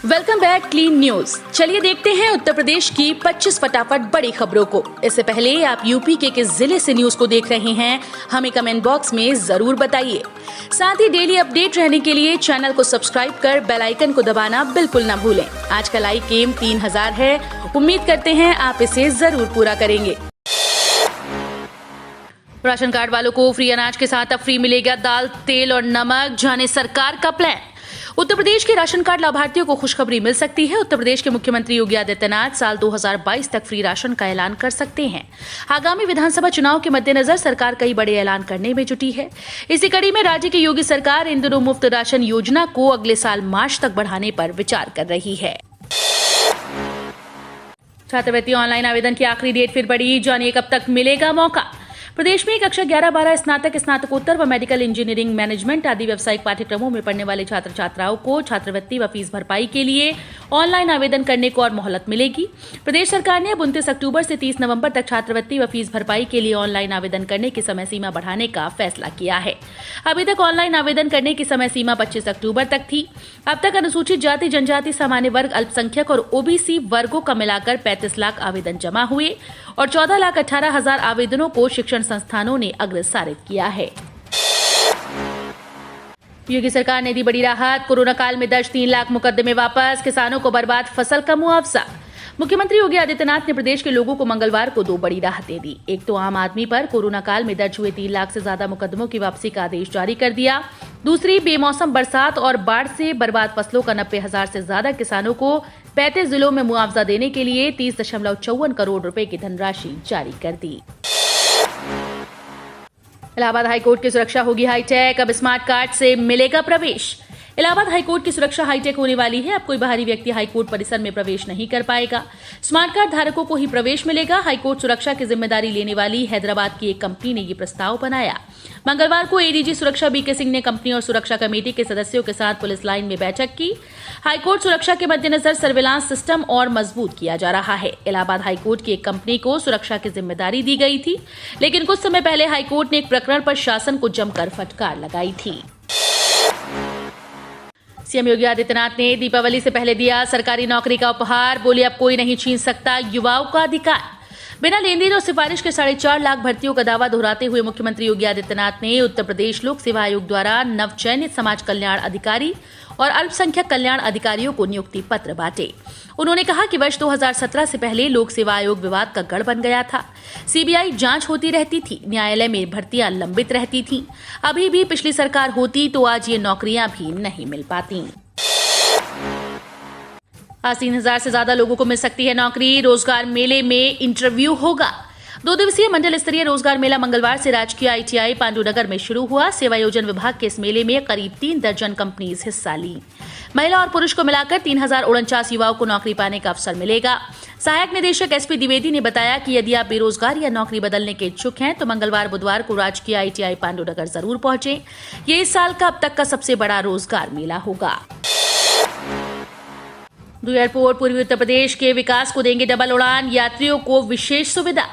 Welcome back clean news. चलिए देखते हैं उत्तर प्रदेश की 25 फटाफट बड़ी खबरों को। इससे पहले आप यूपी के किस जिले से न्यूज को देख रहे हैं, हमें कमेंट बॉक्स में जरूर बताइए। साथ ही डेली अपडेट रहने के लिए चैनल को सब्सक्राइब कर बेल आइकन को दबाना बिल्कुल न भूलें। आज का लाइक एम 3000 है, उम्मीद करते हैं आप इसे जरूर पूरा करेंगे। राशन कार्ड वालों को फ्री अनाज के साथ अब फ्री मिलेगा दाल, तेल और नमक, जाने सरकार का प्लान। उत्तर प्रदेश के राशन कार्ड लाभार्थियों को खुशखबरी मिल सकती है। उत्तर प्रदेश के मुख्यमंत्री योगी आदित्यनाथ साल 2022 तक फ्री राशन का ऐलान कर सकते हैं। आगामी विधानसभा चुनाव के मद्देनजर सरकार कई बड़े ऐलान करने में जुटी है। इसी कड़ी में राज्य की योगी सरकार इन दिनों मुफ्त राशन योजना को अगले साल मार्च तक बढ़ाने पर विचार कर रही है। छात्रवृत्ति ऑनलाइन आवेदन की आखिरी डेट फिर बढ़ी, जानिए कब तक मिलेगा मौका। प्रदेश में कक्षा 11-12 स्नातक, स्नातकोत्तर व मेडिकल इंजीनियरिंग, मैनेजमेंट आदि व्यावसायिक पाठ्यक्रमों में पढ़ने वाले छात्र छात्राओं को छात्रवृत्ति व फीस भरपाई के लिए ऑनलाइन आवेदन करने को और मोहलत मिलेगी। प्रदेश सरकार ने अब 29 अक्टूबर से 30 नवंबर तक छात्रवृत्ति व फीस भरपाई के लिए ऑनलाइन आवेदन करने की समय सीमा बढ़ाने का फैसला किया है। अभी तक ऑनलाइन आवेदन करने की समय सीमा 25 अक्टूबर तक थी। अब तक अनुसूचित जाति, जनजाति, सामान्य वर्ग, अल्पसंख्यक और ओबीसी वर्गों का मिलाकर 35 लाख आवेदन जमा हुए और 14,18,000 आवेदनों को शिक्षण संस्थानों ने अग्रसारित किया है। योगी सरकार ने दी बड़ी राहत, कोरोना काल में दर्ज 3 लाख मुकदमे वापस, किसानों को बर्बाद फसल का मुआवजा। मुख्यमंत्री योगी आदित्यनाथ ने प्रदेश के लोगों को मंगलवार को 2 बड़ी राहतें दी। एक तो आम आदमी पर कोरोना काल में दर्ज हुए 3 लाख से ज्यादा मुकदमों की वापसी का आदेश जारी कर दिया। दूसरी, बेमौसम बरसात और बाढ़ से बर्बाद फसलों का 90,000 से ज्यादा किसानों को 35 जिलों में मुआवजा देने के लिए 30.54 करोड़ रुपए की धनराशि जारी कर दी। इलाहाबाद हाईकोर्ट की सुरक्षा होगी हाईटेक, अब स्मार्ट कार्ड से मिलेगा प्रवेश। इलाहाबाद हाईकोर्ट की सुरक्षा हाईटेक होने वाली है। अब कोई बाहरी व्यक्ति हाईकोर्ट परिसर में प्रवेश नहीं कर पाएगा। स्मार्ट कार्ड धारकों को ही प्रवेश मिलेगा। हाईकोर्ट सुरक्षा की जिम्मेदारी लेने वाली हैदराबाद की एक कंपनी ने ये प्रस्ताव बनाया। मंगलवार को एडीजी सुरक्षा बीके सिंह ने कंपनी और सुरक्षा कमेटी के सदस्यों के साथ पुलिस लाइन में बैठक की। हाईकोर्ट सुरक्षा के मद्देनजर सर्विलांस सिस्टम और मजबूत किया जा रहा है। इलाहाबाद हाईकोर्ट की एक कंपनी को सुरक्षा की जिम्मेदारी दी गई थी, लेकिन कुछ समय पहले हाईकोर्ट ने एक प्रकरण पर शासन को जमकर फटकार लगाई थी। सीएम योगी आदित्यनाथ ने दीपावली से पहले दिया सरकारी नौकरी का उपहार, बोले अब कोई नहीं छीन सकता युवाओं का अधिकार। बिना लेनदेन और सिफारिश के 4.5 लाख भर्तियों का दावा दोहराते हुए मुख्यमंत्री योगी आदित्यनाथ ने उत्तर प्रदेश लोक सेवा आयोग द्वारा नवचयनित समाज कल्याण अधिकारी और अल्पसंख्यक कल्याण अधिकारियों को नियुक्ति पत्र बांटे। उन्होंने कहा कि वर्ष 2017 से पहले लोक सेवा आयोग विवाद का गढ़ बन गया था। सीबीआई जांच होती रहती थी, न्यायालय में भर्तियां लंबित रहती थीं। अभी भी पिछली सरकार होती तो आज ये नौकरियां भी नहीं मिल पाती। आज 3,000 से ज्यादा लोगों को मिल सकती है नौकरी। रोजगार मेले में इंटरव्यू होगा। 2 दिवसीय मंडल स्तरीय रोजगार मेला मंगलवार से राजकीय आईटीआई पांडुनगर में शुरू हुआ। सेवायोजन विभाग के इस मेले में करीब 3 दर्जन कंपनीज हिस्सा ली। महिला और पुरुष को मिलाकर 3,049 युवाओं को नौकरी पाने का अवसर मिलेगा। सहायक निदेशक एसपी द्विवेदी ने बताया कि यदि आप बेरोजगार या नौकरी बदलने के इच्छुक हैं तो मंगलवार बुधवार को राजकीय आईटीआई पांडुनगर जरूर पहुंचे। ये इस साल का अब तक का सबसे बड़ा रोजगार मेला होगा। दो एयरपोर्ट पूर्वी उत्तर प्रदेश के विकास को देंगे डबल उड़ान, यात्रियों को विशेष सुविधा।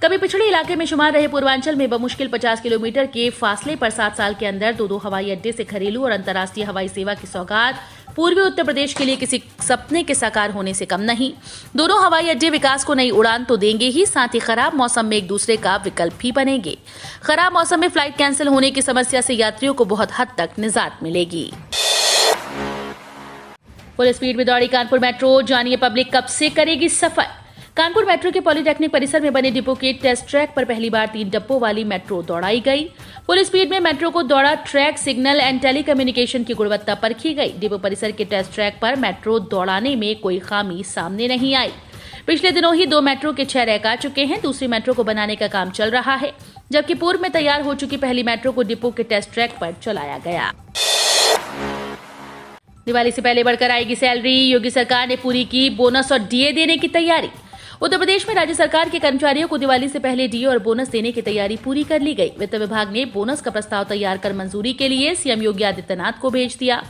कभी पिछड़े इलाके में शुमार रहे पूर्वांचल में बमुश्किल 50 किलोमीटर के फासले पर 7 साल के अंदर 2 हवाई अड्डे से घरेलू और अंतर्राष्ट्रीय हवाई सेवा की सौगात पूर्वी उत्तर प्रदेश के लिए किसी सपने के साकार होने से कम नहीं। दोनों हवाई अड्डे विकास को नई उड़ान तो देंगे ही, साथ ही खराब मौसम में एक दूसरे का विकल्प भी बनेंगे। खराब मौसम में फ्लाइट कैंसिल होने की समस्या से यात्रियों को बहुत हद तक निजात मिलेगी। फुल स्पीड में दौड़ी कानपुर मेट्रो, जानिए पब्लिक कब से करेगी सफर। कानपुर मेट्रो के पॉलिटेक्निक परिसर में बने डिपो के टेस्ट ट्रैक पर पहली बार 3 डब्बों वाली मेट्रो दौड़ाई गई। फुल स्पीड में मेट्रो को दौड़ा ट्रैक, सिग्नल एंड टेलीकम्युनिकेशन की गुणवत्ता परखी गई। डिपो परिसर के टेस्ट ट्रैक पर मेट्रो दौड़ाने में कोई खामी सामने नहीं आई। पिछले दिनों ही 2 मेट्रो के 6 रैक आ चुके हैं। दूसरी मेट्रो को बनाने का काम चल रहा है, जबकि पूर्व में तैयार हो चुकी पहली मेट्रो को डिपो के टेस्ट ट्रैक पर चलाया गया। दिवाली से पहले बढ़कर आएगी सैलरी, योगी सरकार ने पूरी की बोनस और डीए देने की तैयारी। उत्तर प्रदेश में राज्य सरकार के कर्मचारियों को दिवाली से पहले डीए और बोनस देने की तैयारी पूरी कर ली गई। वित्त विभाग ने बोनस का प्रस्ताव तैयार कर मंजूरी के लिए सीएम योगी आदित्यनाथ को भेज दिया।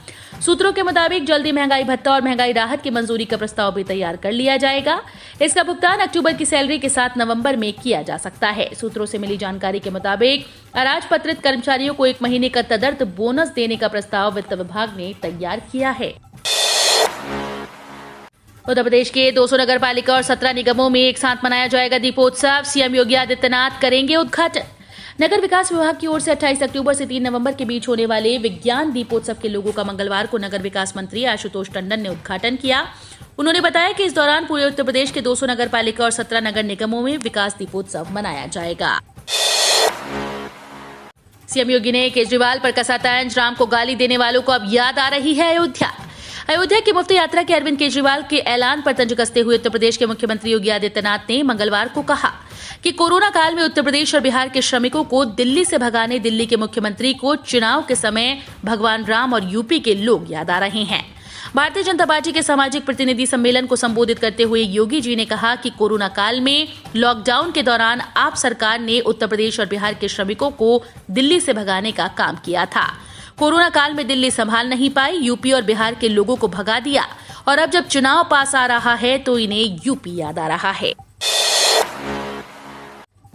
सूत्रों के मुताबिक जल्दी महंगाई भत्ता और महंगाई राहत की मंजूरी का प्रस्ताव भी तैयार कर लिया जाएगा। इसका भुगतान अक्टूबर की सैलरी के साथ नवंबर में किया जा सकता है। सूत्रों से मिली जानकारी के मुताबिक अराजपत्रित कर्मचारियों को 1 महीने का तदर्थ बोनस देने का प्रस्ताव वित्त विभाग ने तैयार किया है। उत्तर प्रदेश के 200 नगर पालिका और 17 निगमों में एक साथ मनाया जाएगा दीपोत्सव। सीएम योगी आदित्यनाथ करेंगे उद्घाटन। नगर विकास विभाग की ओर से 28 अक्टूबर से 3 नवंबर के बीच होने वाले विज्ञान दीपोत्सव के लोगों का मंगलवार को नगर विकास मंत्री आशुतोष टंडन ने उद्घाटन किया। उन्होंने बताया कि इस दौरान पूरे उत्तर प्रदेश के 200 नगर पालिका और 17 नगर निगमों में विकास दीपोत्सव मनाया जाएगा। सीएम योगी ने केजरीवाल पर कसा तंज। राम को गाली देने वालों को अब याद आ रही है अयोध्या की मुफ्त यात्रा के अरविंद केजरीवाल के ऐलान पर तंज कसते हुए उत्तर प्रदेश के मुख्यमंत्री योगी आदित्यनाथ ने मंगलवार को कहा कि कोरोना काल में उत्तर प्रदेश और बिहार के श्रमिकों को दिल्ली से भगाने दिल्ली के मुख्यमंत्री को चुनाव के समय भगवान राम और यूपी के लोग याद आ रहे हैं। भारतीय जनता पार्टी के सामाजिक प्रतिनिधि सम्मेलन को संबोधित करते हुए योगी जी ने कहा कि कोरोना काल में लॉकडाउन के दौरान आप सरकार ने उत्तर प्रदेश और बिहार के श्रमिकों को दिल्ली से भगाने का काम किया था। कोरोना काल में दिल्ली संभाल नहीं पाई, यूपी और बिहार के लोगों को भगा दिया और अब जब चुनाव पास आ रहा है तो इन्हें यूपी याद आ रहा है।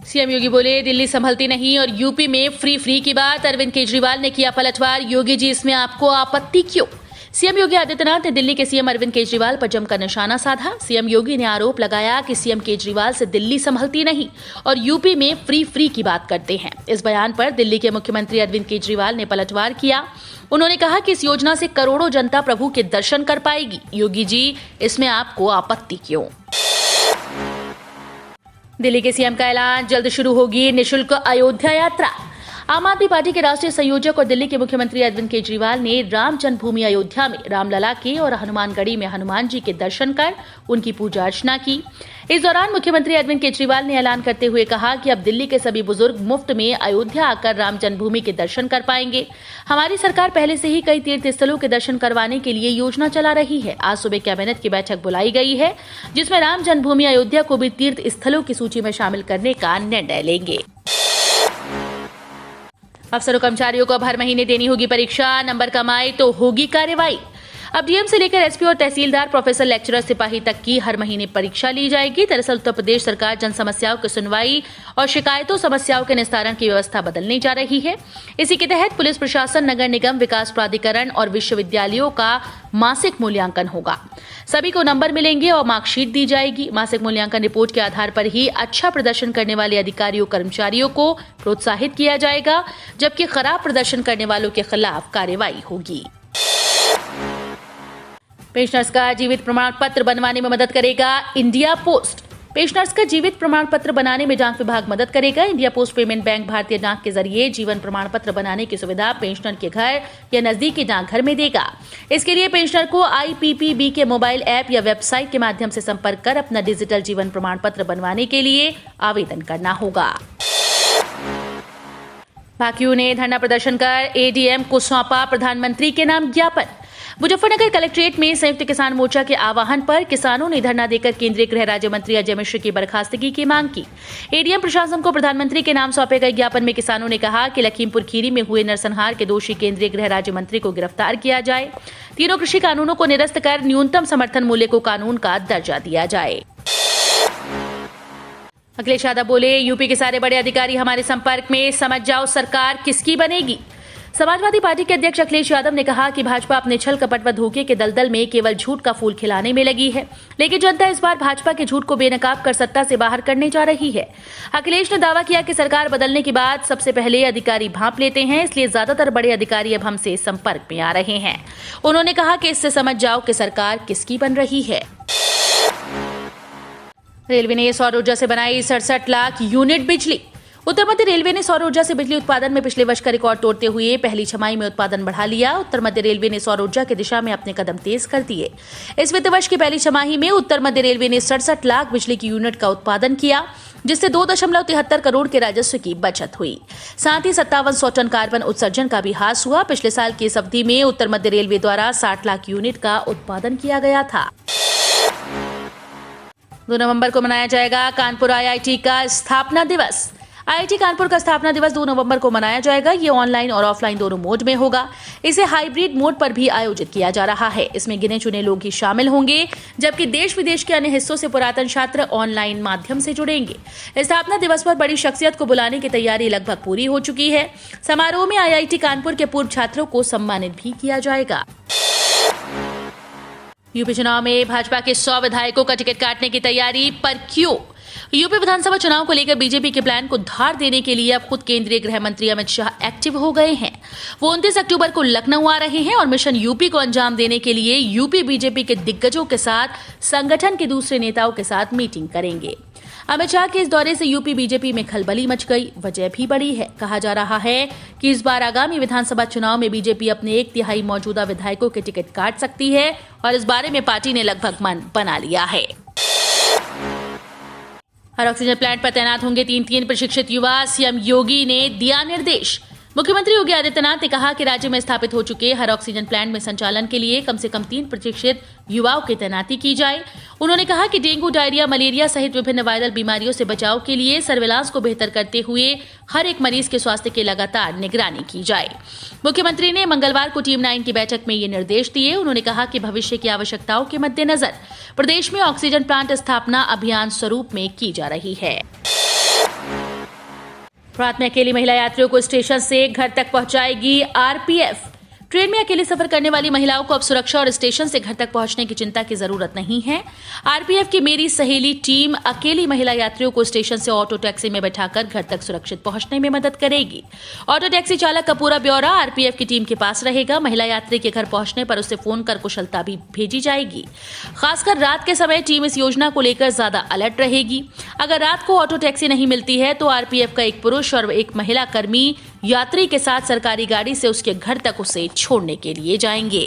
सीएम योगी बोले दिल्ली संभलती नहीं और यूपी में फ्री की बात। अरविंद केजरीवाल ने किया पलटवार। योगी जी इसमें आपको आपत्ति क्यों? सीएम योगी आदित्यनाथ ने दिल्ली के सीएम अरविंद केजरीवाल पर जमकर निशाना साधा। सीएम योगी ने आरोप लगाया कि सीएम केजरीवाल से दिल्ली संभलती नहीं और यूपी में फ्री की बात करते हैं। इस बयान पर दिल्ली के मुख्यमंत्री अरविंद केजरीवाल ने पलटवार किया। उन्होंने कहा कि इस योजना से करोड़ों जनता प्रभु के दर्शन कर पाएगी। योगी जी इसमें आपको आपत्ति क्यों? दिल्ली के सीएम का ऐलान, जल्द शुरू होगी निःशुल्क अयोध्या यात्रा। आम आदमी पार्टी के राष्ट्रीय संयोजक और दिल्ली के मुख्यमंत्री अरविंद केजरीवाल ने राम जन्मभूमि अयोध्या में रामलला के और हनुमानगढ़ी में हनुमान जी के दर्शन कर उनकी पूजा अर्चना की। इस दौरान मुख्यमंत्री अरविंद केजरीवाल ने ऐलान करते हुए कहा कि अब दिल्ली के सभी बुजुर्ग मुफ्त में अयोध्या आकर राम जन्मभूमि के दर्शन कर पाएंगे। हमारी सरकार पहले से ही कई तीर्थ स्थलों के दर्शन करवाने के लिए योजना चला रही है। आज सुबह कैबिनेट की बैठक बुलाई गई है जिसमें राम जन्मभूमि अयोध्या को भी तीर्थ स्थलों की सूची में शामिल करने का निर्णय लेंगे। अफसरों कर्मचारियों को अब हर महीने देनी होगी परीक्षा। नंबर कम आए तो होगी कार्रवाई। अब डीएम से लेकर एसपी और तहसीलदार, प्रोफेसर, लेक्चरर, सिपाही तक की हर महीने परीक्षा ली जाएगी। दरअसल उत्तर प्रदेश सरकार जन समस्याओं की सुनवाई और शिकायतों समस्याओं के निस्तारण की व्यवस्था बदलने जा रही है। इसी के तहत पुलिस प्रशासन, नगर निगम, विकास प्राधिकरण और विश्वविद्यालयों का मासिक मूल्यांकन होगा। सभी को नंबर मिलेंगे और मार्कशीट दी जाएगी। मासिक मूल्यांकन रिपोर्ट के आधार पर ही अच्छा प्रदर्शन करने वाले अधिकारियों, कर्मचारियों को प्रोत्साहित किया जाएगा, जबकि खराब प्रदर्शन करने वालों के खिलाफ कार्रवाई होगी। पेंशनर्स का जीवित प्रमाण पत्र बनवाने में मदद करेगा इंडिया पोस्ट। पेंशनर्स का जीवित प्रमाण पत्र बनाने में डाक विभाग मदद करेगा। इंडिया पोस्ट पेमेंट बैंक भारतीय डाक के जरिए जीवन प्रमाण पत्र बनाने की सुविधा पेंशनर के घर या नजदीकी डाकघर में देगा। इसके लिए पेंशनर को IPPB के मोबाइल ऐप या वेबसाइट के माध्यम से संपर्क कर अपना डिजिटल जीवन प्रमाण पत्र बनवाने के लिए आवेदन करना होगा। भाकियों ने धरना प्रदर्शन कर ADM को सौंपा प्रधानमंत्री के नाम ज्ञापन। मुजफ्फरनगर कलेक्ट्रेट में संयुक्त किसान मोर्चा के आह्वान पर किसानों ने धरना देकर केंद्रीय गृह राज्य मंत्री अजय मिश्र की बर्खास्तगी की मांग की। ADM प्रशासन को प्रधानमंत्री के नाम सौंपे गए ज्ञापन में किसानों ने कहा कि लखीमपुर खीरी में हुए नरसंहार के दोषी केंद्रीय गृह राज्य मंत्री को गिरफ्तार किया जाए। तीनों कृषि कानूनों को निरस्त कर न्यूनतम समर्थन मूल्य को कानून का दर्जा दिया जाए। अखिलेश यादव बोले, यूपी के सारे बड़े अधिकारी हमारे संपर्क में, समझ जाओ सरकार किसकी बनेगी। समाजवादी पार्टी के अध्यक्ष अखिलेश यादव ने कहा कि भाजपा अपने छल कपट व धोखे के दलदल में केवल झूठ का फूल खिलाने में लगी है, लेकिन जनता इस बार भाजपा के झूठ को बेनकाब कर सत्ता से बाहर करने जा रही है। अखिलेश ने दावा किया कि सरकार बदलने के बाद सबसे पहले अधिकारी भांप लेते हैं, इसलिए ज्यादातर बड़े अधिकारी अब हमसे संपर्क में आ रहे हैं। उन्होंने कहा कि इससे समझ जाओ कि सरकार किसकी बन रही है। रेलवे ने सौर ऊर्जा से बनाई 67 लाख यूनिट बिजली। उत्तर मध्य रेलवे ने सौर ऊर्जा से बिजली उत्पादन में पिछले वर्ष का रिकॉर्ड तोड़ते हुए पहली छमाही में उत्पादन बढ़ा लिया। उत्तर मध्य रेलवे ने सौर ऊर्जा की दिशा में अपने कदम तेज कर दिए। इस वित्त वर्ष की पहली छमाही में उत्तर मध्य रेलवे ने 67 लाख बिजली की यूनिट का उत्पादन किया, जिससे 2.73 करोड़ के राजस्व की बचत हुई। साथ ही 5700 टन कार्बन उत्सर्जन का भी ह्रास हुआ। पिछले साल की इस अवधि में उत्तर मध्य रेलवे द्वारा 60 लाख यूनिट का उत्पादन किया गया था। 2 नवंबर को मनाया जाएगा कानपुर IIT का स्थापना दिवस। IIT कानपुर का स्थापना दिवस 2 नवंबर को मनाया जाएगा। ये ऑनलाइन और ऑफलाइन दोनों मोड में होगा। इसे हाइब्रिड मोड पर भी आयोजित किया जा रहा है। इसमें गिने चुने लोग ही शामिल होंगे, जबकि देश विदेश के अन्य हिस्सों से पुरातन छात्र ऑनलाइन माध्यम से जुड़ेंगे। स्थापना दिवस पर बड़ी शख्सियत को बुलाने की तैयारी लगभग पूरी हो चुकी है। समारोह में IIT कानपुर के पूर्व छात्रों को सम्मानित भी किया जाएगा। यूपी चुनाव में भाजपा के 100 विधायकों का टिकट काटने की तैयारी, पर क्यों? यूपी विधानसभा चुनाव को लेकर बीजेपी के प्लान को धार देने के लिए अब खुद केंद्रीय गृह मंत्री अमित शाह एक्टिव हो गए हैं। वो 29 अक्टूबर को लखनऊ आ रहे हैं और मिशन यूपी को अंजाम देने के लिए यूपी बीजेपी के दिग्गजों के साथ संगठन के दूसरे नेताओं के साथ मीटिंग करेंगे। अमित शाह के इस दौरे से यूपी बीजेपी में खलबली मच गई। वजह भी बड़ी है। कहा जा रहा है कि इस बार आगामी विधानसभा चुनाव में बीजेपी अपने 1/3 मौजूदा विधायकों के टिकट काट सकती है और इस बारे में पार्टी ने लगभग मन बना लिया है। हर ऑक्सीजन प्लांट पर तैनात होंगे 3 प्रशिक्षित युवा, सीएम योगी ने दिया निर्देश। मुख्यमंत्री योगी आदित्यनाथ ने कहा कि राज्य में स्थापित हो चुके हर ऑक्सीजन प्लांट में संचालन के लिए कम से कम 3 प्रशिक्षित युवाओं की तैनाती की जाए। उन्होंने कहा कि डेंगू, डायरिया, मलेरिया सहित विभिन्न वायरल बीमारियों से बचाव के लिए सर्विलांस को बेहतर करते हुए हर एक मरीज के स्वास्थ्य की लगातार निगरानी की जाए। मुख्यमंत्री ने मंगलवार को टीम 9 की बैठक में ये निर्देश दिए। उन्होंने कहा कि भविष्य की आवश्यकताओं के मद्देनजर प्रदेश में ऑक्सीजन प्लांट स्थापना अभियान स्वरूप में की जा रही है। रात में अकेली महिला यात्रियों को स्टेशन से घर तक पहुंचाएगी आरपीएफ। ट्रेन में अकेले सफर करने वाली महिलाओं को अब सुरक्षा और स्टेशन से घर तक पहुंचने की चिंता की जरूरत नहीं है। आरपीएफ की मेरी सहेली टीम अकेली महिला यात्रियों को स्टेशन से ऑटो टैक्सी में बैठाकर घर तक सुरक्षित पहुंचने में मदद करेगी। ऑटो टैक्सी चालक का पूरा ब्यौरा आरपीएफ की टीम के पास रहेगा। महिला यात्री के घर पहुंचने पर उसे फोन कर कुशलता भी भेजी जाएगी। खासकर रात के समय टीम इस योजना को लेकर ज्यादा अलर्ट रहेगी। अगर रात को ऑटो टैक्सी नहीं मिलती है तो आरपीएफ का एक पुरुष और एक महिला कर्मी यात्री के साथ सरकारी गाड़ी से उसके घर तक उसे छोड़ने के लिए जाएंगे।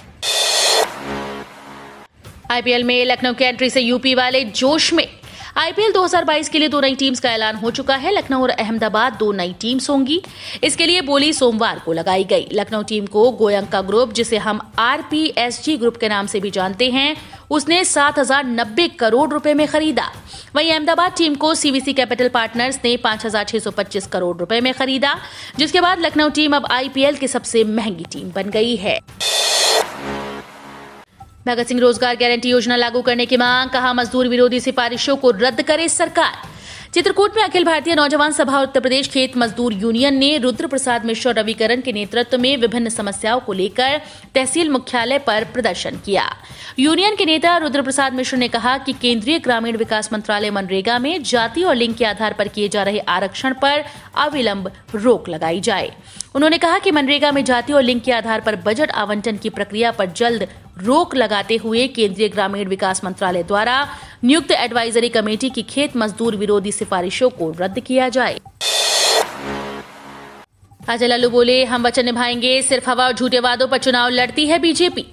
आईपीएल में लखनऊ की एंट्री से यूपी वाले जोश में। आईपीएल 2022 के लिए 2 नई टीम्स का ऐलान हो चुका है। लखनऊ और अहमदाबाद 2 नई टीम्स होंगी। इसके लिए बोली सोमवार को लगाई गई। लखनऊ टीम को गोयंका ग्रुप, जिसे हम आरपीएसजी ग्रुप के नाम से भी जानते हैं, उसने 7,090 करोड़ रुपए में खरीदा। वहीं अहमदाबाद टीम को सीवीसी कैपिटल पार्टनर्स ने 5,625 करोड़ रुपए में खरीदा, जिसके बाद लखनऊ टीम अब आईपीएल की सबसे महंगी टीम बन गई है। भगत सिंह रोजगार गारंटी योजना लागू करने की मांग, कहा मजदूर विरोधी सिफारिशों को रद्द करे सरकार। चित्रकूट में अखिल भारतीय नौजवान सभा और उत्तर प्रदेश खेत मजदूर यूनियन ने रुद्र प्रसाद मिश्र और रविकरण के नेतृत्व में विभिन्न समस्याओं को लेकर तहसील मुख्यालय पर प्रदर्शन किया। यूनियन के नेता रुद्र प्रसाद मिश्र ने कहा कि केंद्रीय ग्रामीण विकास मंत्रालय मनरेगा में जाति और लिंग के आधार पर किए जा रहे आरक्षण पर अविलंब रोक लगाई जाए। उन्होंने कहा कि मनरेगा में जाति और लिंग के आधार पर बजट आवंटन की प्रक्रिया पर जल्द रोक लगाते हुए केंद्रीय ग्रामीण विकास मंत्रालय द्वारा नियुक्त एडवाइजरी कमेटी की खेत मजदूर विरोधी सिफारिशों को रद्द किया जाए। अजय लल्लू बोले, हम वचन निभाएंगे, सिर्फ हवा और झूठे वादों पर चुनाव लड़ती है बीजेपी।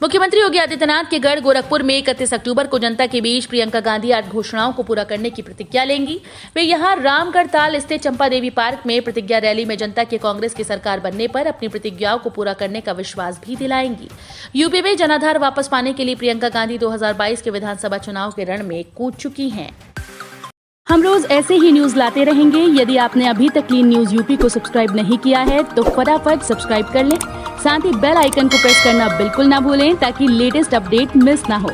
मुख्यमंत्री योगी आदित्यनाथ के गढ़ गोरखपुर में 31 अक्टूबर को जनता के बीच प्रियंका गांधी 8 घोषणाओं को पूरा करने की प्रतिज्ञा लेंगी। वे यहां रामगढ़ ताल स्थित चंपा देवी पार्क में प्रतिज्ञा रैली में जनता के कांग्रेस की सरकार बनने पर अपनी प्रतिज्ञाओं को पूरा करने का विश्वास भी दिलाएंगी। यूपी में जनाधार वापस पाने के लिए प्रियंका गांधी 2022 के विधानसभा चुनाव के रण में कूद चुकी हैं। हम रोज ऐसे ही न्यूज लाते रहेंगे। यदि आपने अभी तक क्लीन न्यूज यूपी को सब्सक्राइब नहीं किया है तो फटाफट सब्सक्राइब कर लें। साथ ही बेल आइकन को प्रेस करना बिल्कुल ना भूलें ताकि लेटेस्ट अपडेट मिस ना हो।